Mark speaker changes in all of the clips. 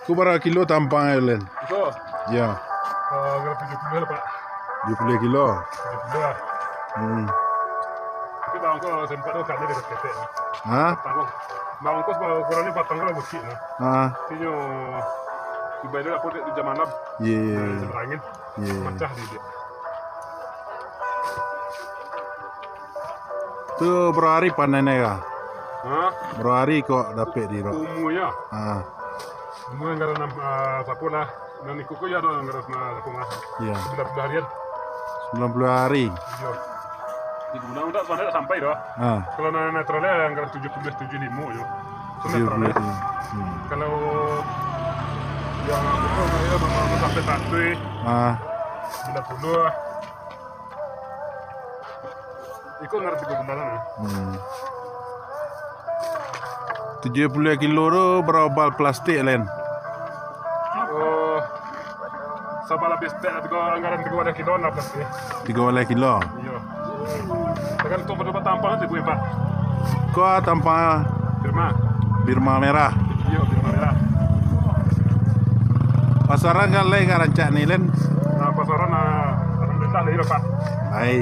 Speaker 1: Ku berapa kilo tampang Elen?
Speaker 2: Itu,
Speaker 1: Ya,
Speaker 2: kalau 70 lah Pak.
Speaker 1: 70 kilo.
Speaker 2: 70 lah. Tapi bawang kau sempat tu kan dia dekat ketek.
Speaker 1: Hah?
Speaker 2: Tanggung. Bawang kau sebab kurangnya batang kau bukit nah.
Speaker 1: Ah,
Speaker 2: Tinyo tiba dia apa di jam 6.
Speaker 1: yeah.
Speaker 2: Angin.
Speaker 1: Yeah.
Speaker 2: Pecah dia.
Speaker 1: Tu berapa hari panennya ya?
Speaker 2: Hah?
Speaker 1: Berapa hari kok dapat di ro?
Speaker 2: Umunya.
Speaker 1: Ah,
Speaker 2: Umur yang karena sapu lah. Dan ikut kau ya doang karena sapu mah.
Speaker 1: ya.
Speaker 2: Sudah harian.
Speaker 1: 90 hari.
Speaker 2: Iya. Di bulan udah sebenarnya sampai dah.
Speaker 1: Ah,
Speaker 2: Kalau netralnya yang karena 75 yo. So
Speaker 1: 70.
Speaker 2: netralnya. Kalau yang aku ya memang sampai 1
Speaker 1: Ah,
Speaker 2: 90. Ikut ngerti ke benaran ya.
Speaker 1: 70 kilo tu berapa bal plastik Len?
Speaker 2: Oh, sabala bestek atau kau anggaran 3 kilo lah pasti.
Speaker 1: 3 kilo.
Speaker 2: Iya. Tekan tu pada tampang tu gue Pak.
Speaker 1: Kau tampang
Speaker 2: Firma.
Speaker 1: Birma merah.
Speaker 2: Iya, firma merah.
Speaker 1: Pasaran kan leh kan rancak ni Len?
Speaker 2: Nah, pasaran alhamdulillah lah Pak.
Speaker 1: Hai.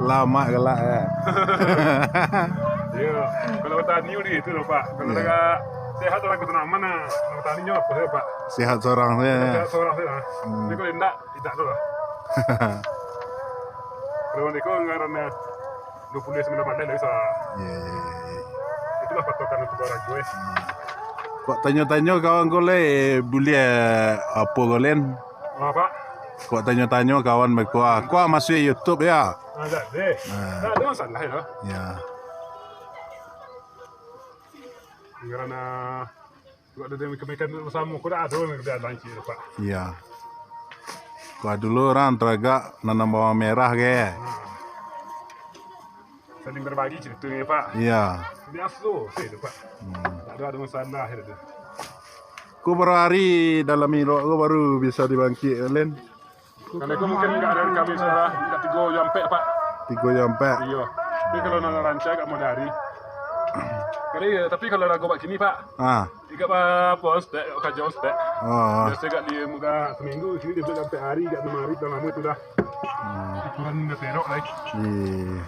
Speaker 1: Lama gelak ya.
Speaker 2: Iya. Kalau petani ni itu loh Pak. Kalau mereka sehat orang ketenaman nah, petani apa sih Pak?
Speaker 1: Sehat seorang saya.
Speaker 2: Sehat seorang sih. Tapi kalau tidak tu lah. Kalau ni kau anggaran 29 Maret lah bisa. Itulah patokan untuk orang gue.
Speaker 1: Kok tanya-tanya kawan kau le boleh apa kau Len?
Speaker 2: Apa?
Speaker 1: Kok tanya-tanya kawan mereka, kau masuk YouTube ya?
Speaker 2: Ada deh. Tak ada masalah ya.
Speaker 1: Ya.
Speaker 2: Karena juga ada kebaikan bersama, kau dah ada yang kerja lanci Pak.
Speaker 1: Iya. Kau dulu orang teragak nanam bawang merah ke?
Speaker 2: Saling berbagi ceritanya Pak.
Speaker 1: Iya.
Speaker 2: Biasa tu, itu Pak. Tak ada masalah itu.
Speaker 1: Kau berapa hari dalam Irok kau baru bisa dibangkit Len?
Speaker 2: Kalau kau mungkin enggak ada kami salah, enggak 3 jam Pak.
Speaker 1: 3 jam pek.
Speaker 2: Iya. Tapi kalau nak rancang enggak mau dari. Tapi kalau nak buat sini Pak,
Speaker 1: Ah.
Speaker 2: jika apa stek, kajian stek.
Speaker 1: Oh.
Speaker 2: Biasa enggak dia muka seminggu sini dia buat sampai hari, enggak 6 hari dalam itu dah. Ukuran udah terok lagi.
Speaker 1: Iya.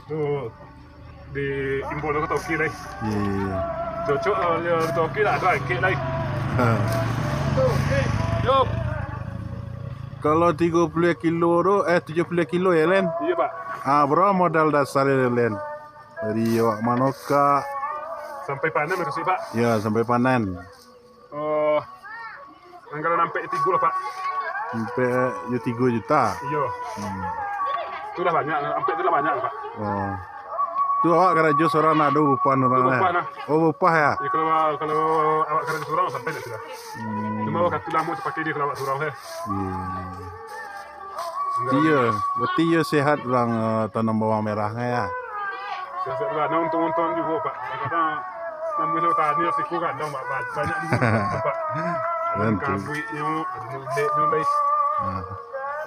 Speaker 2: Tu di impor ke Toki lagi.
Speaker 1: Iya.
Speaker 2: Cocok dia Toki dah ada kek lagi. Yo.
Speaker 1: Kalau 30 kilo tu, 70 kilo ya Len?
Speaker 2: Iya Pak.
Speaker 1: Ah, berapa modal dasar Len? Dari awak manoka,
Speaker 2: Sampai panen harus sih Pak.
Speaker 1: ya sampai panen.
Speaker 2: Oh, anggaran sampai 3 lah Pak.
Speaker 1: Sampai 3 juta.
Speaker 2: Iya. Itu dah banyak, sampai itu dah banyak Pak.
Speaker 1: Oh. Tu awak kerja seorang nak ada bupan orang
Speaker 2: Tu bupah nah.
Speaker 1: Oh, bupah ya?
Speaker 2: Ya kalau awak kerja surau sampai dah sudah. Cuma awak kata dah mau pakai dia kalau awak surau saya.
Speaker 1: Iya, berarti ya sehat orang tanam bawang merahnya ya.
Speaker 2: Saya sudah nonton juga Pak. Karena namanya tani sih kurang dong Pak. Banyak juga Pak. Ada kabuitnya, ada ubeknya lagi.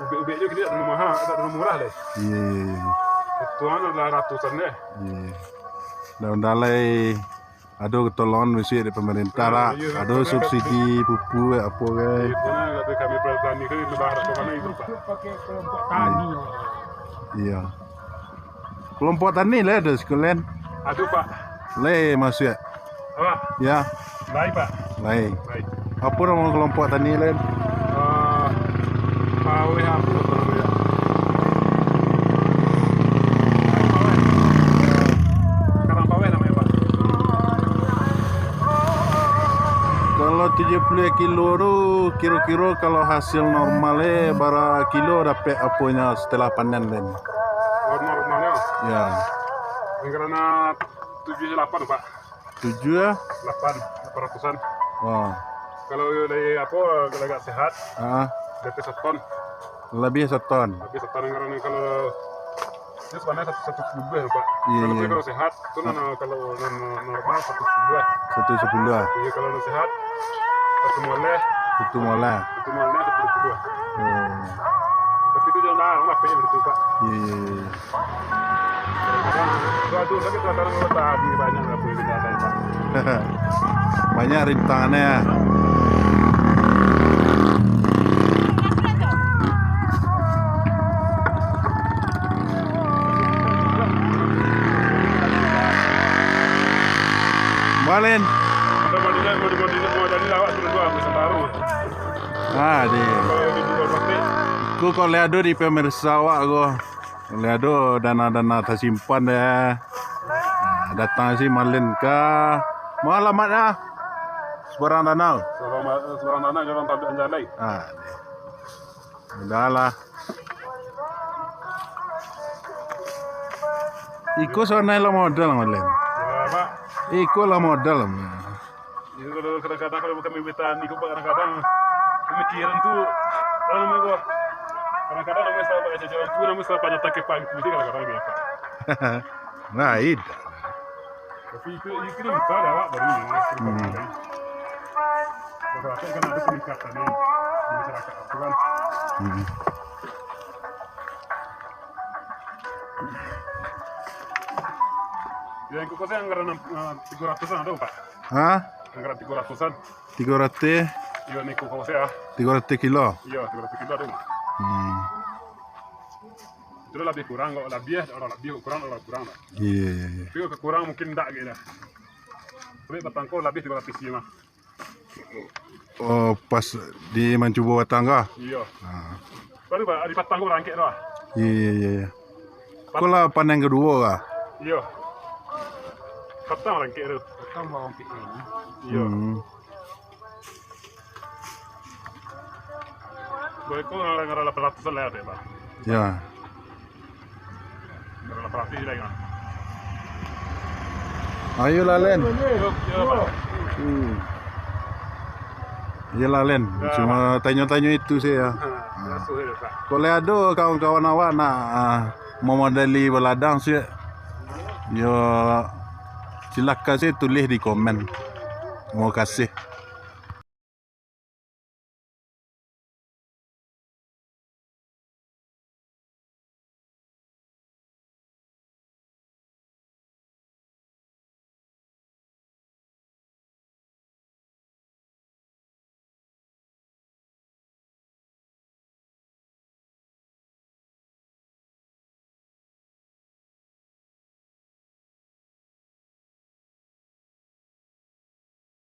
Speaker 2: Ubek-ubeknya kita ada mahal, ada murah lagi.
Speaker 1: Iya.
Speaker 2: Itu adalah ratusan deh.
Speaker 1: Iya. Dalam-dalai ada ketolongan mesti dari pemerintah lah. Ada subsidi pupuk apa ke.
Speaker 2: Itu kata kami petani kan itu barat mana itu Pak.
Speaker 3: Pakai kelompok tani.
Speaker 1: Iya. Kelompok tani lah ada sekalian.
Speaker 2: Aduh Pak.
Speaker 1: Le masuk ya?
Speaker 2: Apa?
Speaker 1: Ya,
Speaker 2: Baik Pak.
Speaker 1: lain.
Speaker 2: Baik.
Speaker 1: Apa nama kelompok tani lain?
Speaker 2: PAWH ya. Karang PAWH namanya Pak.
Speaker 1: Kalau 70 kilo tu kira-kira kalau hasil normalnya berapa kilo dapat apanya setelah panen lain?
Speaker 2: Normalnya.
Speaker 1: Ya.
Speaker 2: Karena 78 Pak.
Speaker 1: 7 ya?
Speaker 2: 800-an.
Speaker 1: Oh.
Speaker 2: Kalau dari apa kalau agak sehat
Speaker 1: Ah,
Speaker 2: DP 1 ton.
Speaker 1: lebih 1 ton.
Speaker 2: Tapi 1 ton karena kalau ini sebenarnya 110 ya Pak.
Speaker 1: Iya,
Speaker 2: Kalau
Speaker 1: iya.
Speaker 2: kalau sehat itu kalau normal 110.
Speaker 1: 110.
Speaker 2: Iya kalau sehat satu moleh
Speaker 1: Itu mulai.
Speaker 2: 110.
Speaker 1: Oh.
Speaker 2: Tapi itu jangan larang lah pengen itu Pak.
Speaker 1: Iya.
Speaker 2: Kadang itu Waduh, sakit tuan tadi banyak nggak boleh kita ada.
Speaker 1: Banyak rintangannya ya. Balen.
Speaker 2: Mau jadi lawak turun dua bisa taruh.
Speaker 1: Ah, di.
Speaker 2: Kalau di dua pakai.
Speaker 1: Ku kau lihat di pemirsa awak ku. Lihat dana-dana tersimpan ya. Nah, datang si Malin ke mau alamatnya. Sebarang danau.
Speaker 2: Seorang anak orang tak anjalai.
Speaker 1: Ah, udahlah. Iku sana lah modal Malin.
Speaker 2: Pak.
Speaker 1: Iku lah modal.
Speaker 2: Itu kalau kadang-kadang kalau bukan mibitan, itu kadang-kadang pemikiran tuh kalau mau kadang-kadang namanya salah baca jalan tuh namanya salah banyak tak kepang itu kadang-kadang gitu.
Speaker 1: Nah, itu.
Speaker 2: Tapi itu lupa dah Pak dari ini. Kalau kan ada peningkatan di masyarakat itu kan. Yang kukosnya anggaran 300-an ada Pak?
Speaker 1: Hah?
Speaker 2: Anggaran 300-an.
Speaker 1: 300
Speaker 2: Iya nih kukosnya.
Speaker 1: 300 kilo.
Speaker 2: Iya 300 kilo ada. Itu lebih kurang kok lebih orang lebih kurang orang kurang.
Speaker 1: Iya.
Speaker 2: Tapi kurang mungkin enggak gitu. Tapi batangko lebih 300 kilo.
Speaker 1: Oh, pas di mencoba tangga.
Speaker 2: Iya.
Speaker 1: Ah.
Speaker 2: Baru Pak di batangko rangkek doang.
Speaker 1: Iya. Kau lah panen kedua kah?
Speaker 2: Iya. Batang rangkek tu. Batang mau rangkek ini. Iya. Boleh kau ngara 800 lah ya Pak.
Speaker 1: Ya.
Speaker 2: Ngara 800 lagi kan.
Speaker 1: Ayo lah Len.
Speaker 2: Iya Pak.
Speaker 1: Iyalah Len. Cuma tanya-tanya itu sih ya. Kalau ada kawan-kawan awak nak mau modali beladang sih, yo silakan sih tulis di komen. Mau kasih.